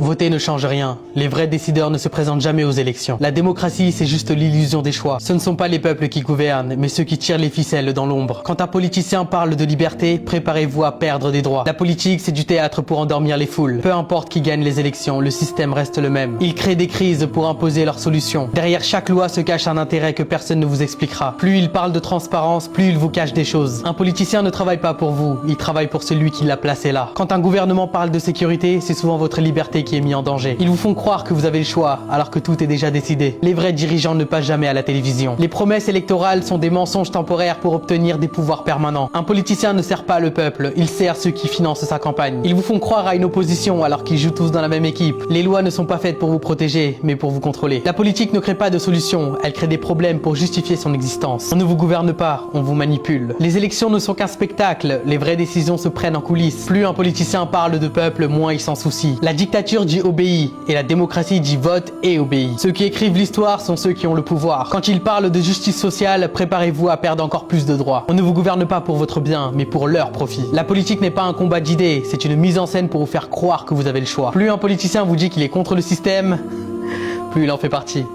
Voter ne change rien. Les vrais décideurs ne se présentent jamais aux élections. La démocratie, c'est juste l'illusion des choix. Ce ne sont pas les peuples qui gouvernent, mais ceux qui tirent les ficelles dans l'ombre. Quand un politicien parle de liberté, préparez-vous à perdre des droits. La politique, c'est du théâtre pour endormir les foules. Peu importe qui gagne les élections, le système reste le même. Ils créent des crises pour imposer leurs solutions. Derrière chaque loi se cache un intérêt que personne ne vous expliquera. Plus il parle de transparence, plus il vous cache des choses. Un politicien ne travaille pas pour vous, il travaille pour celui qui l'a placé là. Quand un gouvernement parle de sécurité, c'est souvent votre liberté qui est mise en danger. Ils vous font croire que vous avez le choix, alors que tout est déjà décidé. Les vrais dirigeants ne passent jamais à la télévision. Les promesses électorales sont des mensonges temporaires pour obtenir des pouvoirs permanents. Un politicien ne sert pas le peuple, il sert ceux qui financent sa campagne. Ils vous font croire à une opposition alors qu'ils jouent tous dans la même équipe. Les lois ne sont pas faites pour vous protéger, mais pour vous contrôler. La politique ne crée pas de solutions, elle crée des problèmes pour justifier son existence. On ne vous gouverne pas, on vous manipule. Les élections ne sont qu'un spectacle, les vraies décisions se prennent en coulisses. Plus un politicien parle de peuple, moins il s'en soucie. La dictature dit obéis et la démocratie dit vote et obéis. Ceux qui écrivent l'histoire sont ceux qui ont le pouvoir. Quand ils parlent de justice sociale, préparez-vous à perdre encore plus de droits. On ne vous gouverne pas pour votre bien, mais pour leur profit. La politique n'est pas un combat d'idées, c'est une mise en scène pour vous faire croire que vous avez le choix. Plus un politicien vous dit qu'il est contre le système, plus il en fait partie.